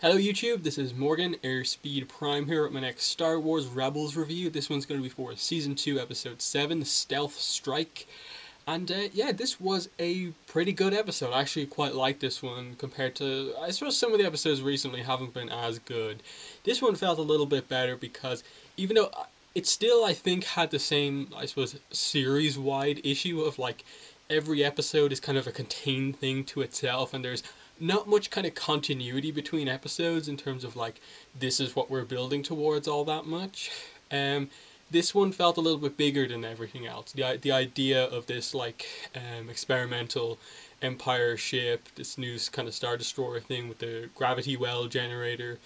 Hello YouTube, this is Morgan, Airspeed Prime here at my next Star Wars Rebels review. This one's going to be for Season 2, Episode 7, Stealth Strike. And yeah, this was a pretty good episode. I actually quite like this one compared to, I suppose some of the episodes recently haven't been as good. This one felt a little bit better because even though it still, I think, had the same, I suppose, series-wide issue of like every episode is kind of a contained thing to itself and there's not much kind of continuity between episodes in terms of like this is what we're building towards all that much. This one felt a little bit bigger than everything else. The idea of this like experimental Empire ship, this new kind of Star Destroyer thing with the gravity well generator,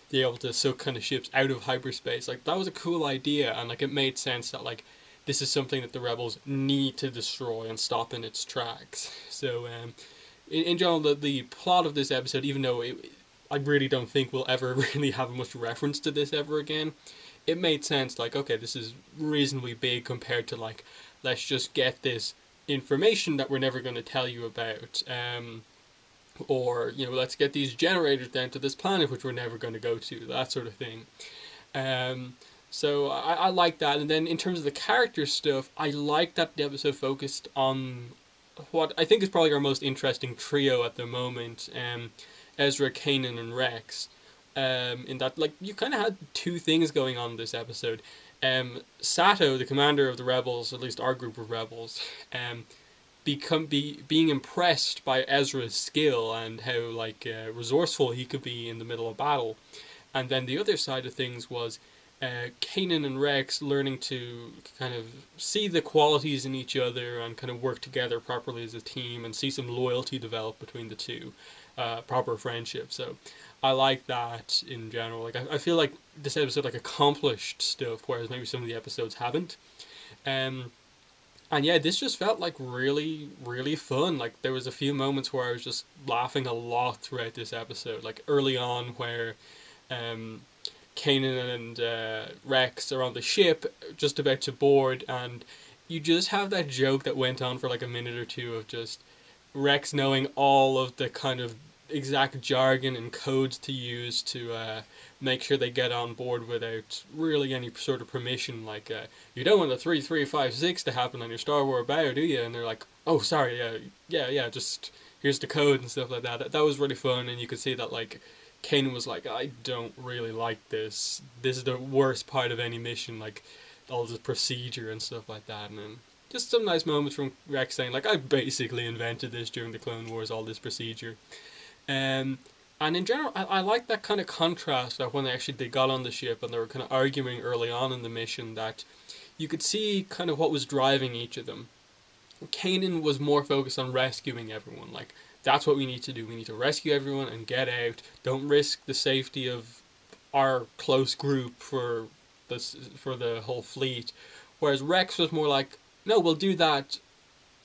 be able to soak kind of ships out of hyperspace, like that was a cool idea, and like it made sense that like this is something that the rebels need to destroy and stop in its tracks. So in general, the plot of this episode, even though I really don't think we'll ever really have much reference to this ever again, it made sense. Like, okay, this is reasonably big compared to like, let's just get this information that we're never going to tell you about, or let's get these generators down to this planet which we're never going to go to, that sort of thing. So I like that. And then in terms of the character stuff, I like that the episode focused on what I think is probably our most interesting trio at the moment, Ezra, Kanan, and Rex. In that, like, you kind of had two things going on in this episode. Sato, the commander of the rebels, at least our group of rebels, being impressed by Ezra's skill and how like resourceful he could be in the middle of battle. And then the other side of things was Kanan and Rex learning to kind of see the qualities in each other and kind of work together properly as a team and see some loyalty develop between the two, proper friendship. So I like that in general. Like I feel like this episode like accomplished stuff, whereas maybe some of the episodes haven't. And yeah, this just felt like really, really fun. Like there was a few moments where I was just laughing a lot throughout this episode. Like early on where Kanan and Rex are on the ship, just about to board, and you just have that joke that went on for like a minute or two of just Rex knowing all of the kind of exact jargon and codes to use to make sure they get on board without really any sort of permission. Like, you don't want the 3356 to happen on your Star Wars bow, do you? And they're like, oh, sorry, yeah, just here's the code and stuff like that. That was really fun, and you could see that like Kanan was like, I don't really like this. This is the worst part of any mission, like all the procedure and stuff like that. And then just some nice moments from Rex saying, like, I basically invented this during the Clone Wars, all this procedure. And in general, I like that kind of contrast that when they got on the ship and they were kind of arguing early on in the mission, that you could see kind of what was driving each of them. Kanan was more focused on rescuing everyone. Like, that's what we need to do. We need to rescue everyone and get out. Don't risk the safety of our close group for the whole fleet. Whereas Rex was more like, no, we'll do that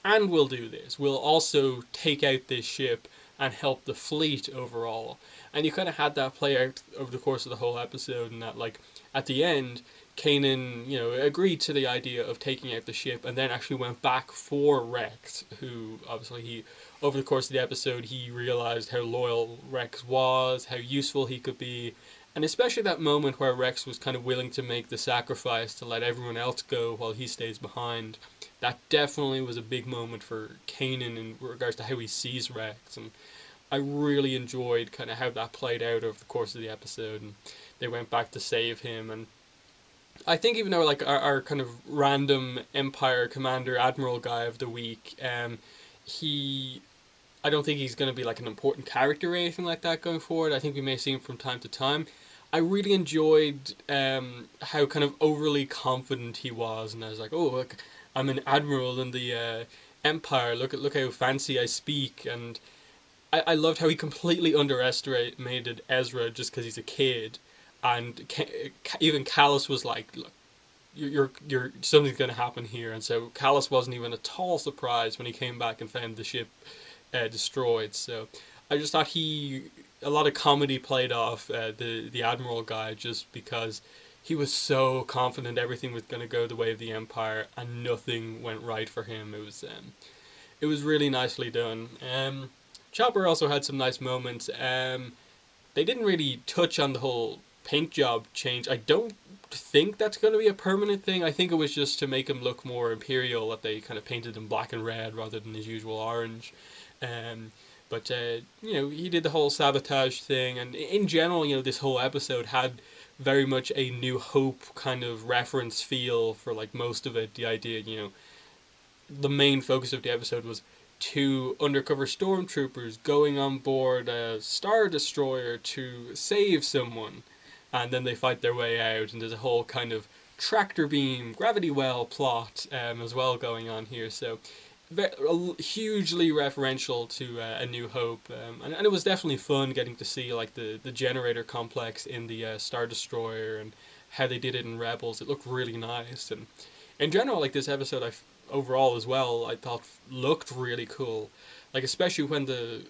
and we'll do this. We'll also take out this ship and help the fleet overall. And you kind of had that play out over the course of the whole episode, and that like at the end, Kanan, agreed to the idea of taking out the ship, and then actually went back for Rex, who obviously over the course of the episode, he realized how loyal Rex was, how useful he could be, and especially that moment where Rex was kind of willing to make the sacrifice to let everyone else go while he stays behind. That definitely was a big moment for Kanan in regards to how he sees Rex, and I really enjoyed kind of how that played out over the course of the episode, and they went back to save him. And I think even though like our kind of random Empire commander, Admiral Guy of the week, he I don't think he's going to be like an important character or anything like that going forward. I think we may see him from time to time. I really enjoyed how kind of overly confident he was, and I was like, oh, look, I'm an admiral in the Empire. Look how fancy I speak. And I loved how he completely underestimated Ezra just because he's a kid, and even Callus was like, look, you're something's going to happen here. And so Callus wasn't even at all surprised when he came back and found the ship destroyed. So I just thought a lot of comedy played off the Admiral Guy, just because he was so confident everything was going to go the way of the Empire and nothing went right for him. It was really nicely done. Chopper also had some nice moments. they didn't really touch on the whole paint job change. I don't think that's going to be a permanent thing. I think it was just to make him look more imperial that they kind of painted him black and red rather than his usual orange. Um, but he did the whole sabotage thing, and in general, this whole episode had very much a New Hope kind of reference feel for like most of it. The idea, the main focus of the episode was two undercover stormtroopers going on board a star destroyer to save someone, and then they fight their way out, and there's a whole kind of tractor beam gravity well plot as well going on here. So hugely referential to A New Hope, and it was definitely fun getting to see like the generator complex in the Star Destroyer and how they did it in Rebels. It looked really nice, and in general, like this episode, overall as well, I thought looked really cool. Like especially when the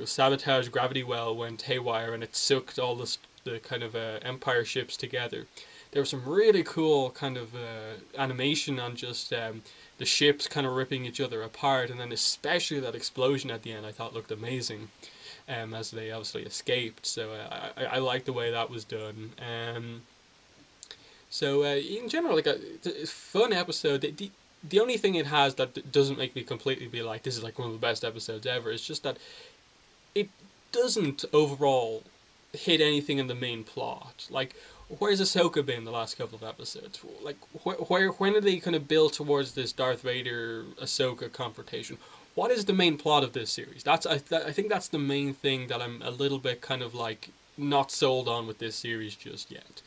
sabotage gravity well went haywire and it sucked all the kind of Empire ships together. There was some really cool kind of animation on just the ships kind of ripping each other apart, and then especially that explosion at the end I thought looked amazing, as they obviously escaped. So I like the way that was done. So in general, like a fun episode. The only thing it has that doesn't make me completely be like, this is like one of the best episodes ever, is just that it doesn't overall hit anything in the main plot. Like, where's Ahsoka been the last couple of episodes? Like, when are they kind of build towards this Darth Vader Ahsoka confrontation? What is the main plot of this series? I think that's the main thing that I'm a little bit kind of like not sold on with this series just yet.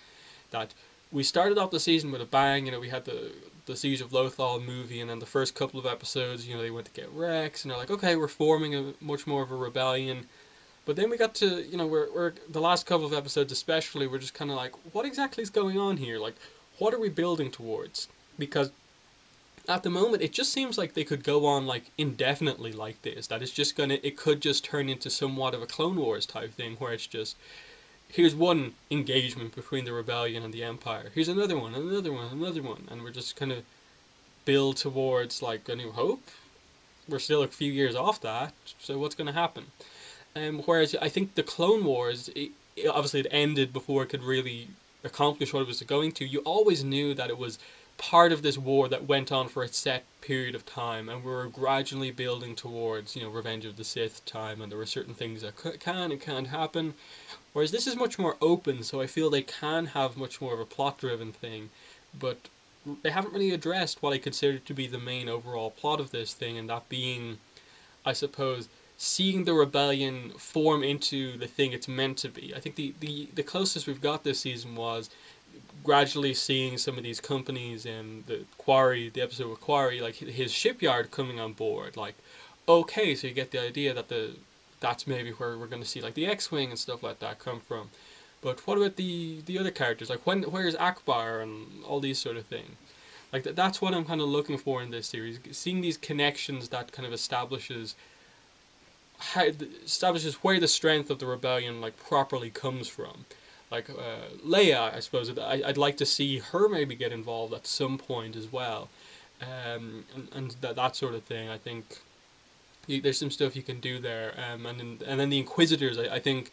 That we started off the season with a bang. We had the Siege of Lothal movie, and then the first couple of episodes, they went to get Rex, and they're like, okay, we're forming a much more of a rebellion. But then we got to, we're the last couple of episodes especially, we're just kind of like, what exactly is going on here? Like, what are we building towards? Because at the moment, it just seems like they could go on, like, indefinitely like this. That it's just it could just turn into somewhat of a Clone Wars type thing, where it's just, here's one engagement between the rebellion and the Empire. Here's another one, another one, another one. And we're just kind of build towards, like, A New Hope. We're still a few years off that, so what's going to happen? Whereas I think the Clone Wars, obviously it ended before it could really accomplish what it was going to. You always knew that it was part of this war that went on for a set period of time, and we were gradually building towards, Revenge of the Sith time, and there were certain things that can and can't happen. Whereas this is much more open, so I feel they can have much more of a plot-driven thing, but they haven't really addressed what I consider to be the main overall plot of this thing, and that being, I suppose, seeing the rebellion form into the thing it's meant to be. I think the closest we've got this season was gradually seeing some of these companies and the episode with Quarry, like his shipyard coming on board. Like, okay, so you get the idea that that's maybe where we're going to see like the X-Wing and stuff like that come from. But what about the other characters? Like, where's Akbar and all these sort of things? Like, that's what I'm kind of looking for in this series. Seeing these connections that kind of establishes where the strength of the rebellion like properly comes from. Like Leia, I suppose I'd like to see her maybe get involved at some point as well, and that sort of thing. I think there's some stuff you can do there, and then the Inquisitors. I think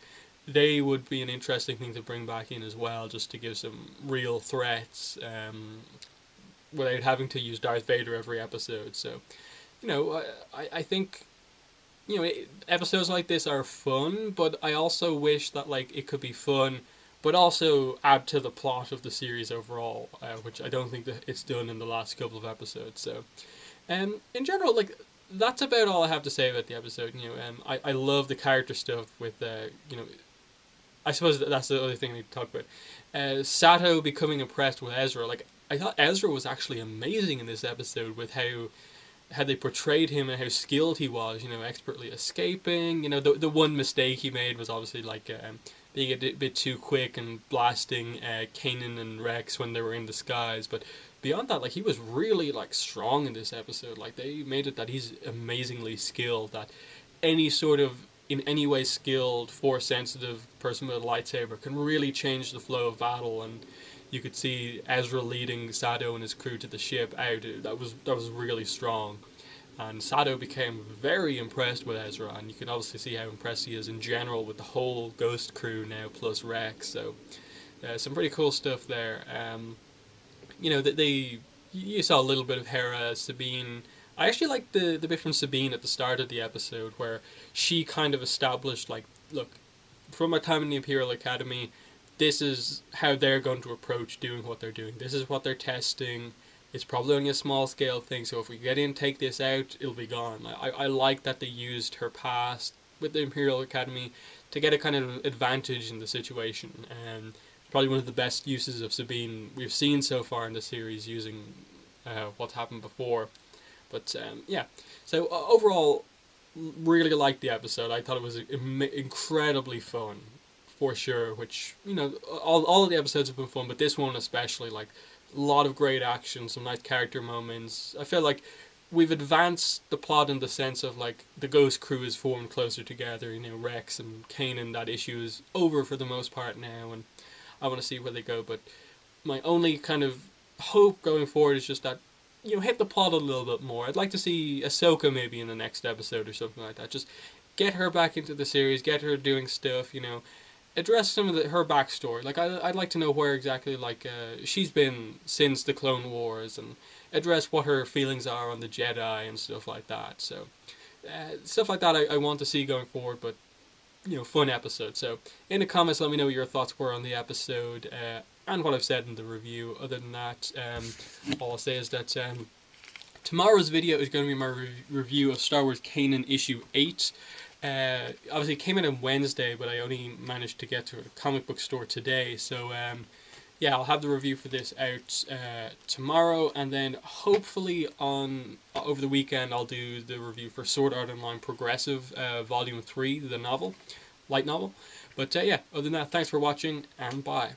they would be an interesting thing to bring back in as well, just to give some real threats, without having to use Darth Vader every episode. So, I think. Episodes like this are fun, but I also wish that like it could be fun, but also add to the plot of the series overall, which I don't think that it's done in the last couple of episodes. So, in general, like that's about all I have to say about the episode. I love the character stuff with I suppose that's the other thing I need to talk about. Sato becoming impressed with Ezra. Like I thought Ezra was actually amazing in this episode with how they portrayed him and how skilled he was, expertly escaping. The one mistake he made was obviously like being a bit too quick and blasting Kanan and Rex when they were in disguise. But beyond that, like he was really like strong in this episode. Like they made it that he's amazingly skilled. That any sort of in any way skilled, force sensitive person with a lightsaber can really change the flow of battle. And you could see Ezra leading Sato and his crew to the ship out. That was really strong. And Sato became very impressed with Ezra, and you can obviously see how impressed he is in general with the whole Ghost crew now, plus Rex. So some pretty cool stuff there. That you saw a little bit of Hera, Sabine. I actually liked the bit from Sabine at the start of the episode where she kind of established, like, look, from my time in the Imperial Academy, this is how they're going to approach doing what they're doing. This is what they're testing. It's probably only a small scale thing, so if we get in, take this out, it'll be gone. I like that they used her past with the Imperial Academy to get a kind of advantage in the situation. And probably one of the best uses of Sabine we've seen so far in the series, using what's happened before. But yeah, so overall, really liked the episode. I thought it was incredibly fun, for sure. Which, all of the episodes have been fun, but this one especially, like, a lot of great action, some nice character moments. I feel like we've advanced the plot in the sense of, like, the Ghost crew is formed closer together. Rex and Kanan, that issue is over for the most part now, and I want to see where they go. But my only kind of hope going forward is just that, hit the plot a little bit more. I'd like to see Ahsoka maybe in the next episode or something like that. Just get her back into the series, get her doing stuff, address some of her backstory. Like, I'd like to know where exactly, like, she's been since the Clone Wars, and address what her feelings are on the Jedi and stuff like that. So, stuff like that I want to see going forward, but, fun episode. So, in the comments, let me know what your thoughts were on the episode, and what I've said in the review. Other than that, all I'll say is that tomorrow's video is going to be my review of Star Wars Kanan Issue 8. Obviously it came in on Wednesday, but I only managed to get to a comic book store today. So yeah, I'll have the review for this out tomorrow, and then hopefully over the weekend I'll do the review for Sword Art Online Progressive Volume 3, the novel, light novel. But yeah, other than that, thanks for watching, and bye.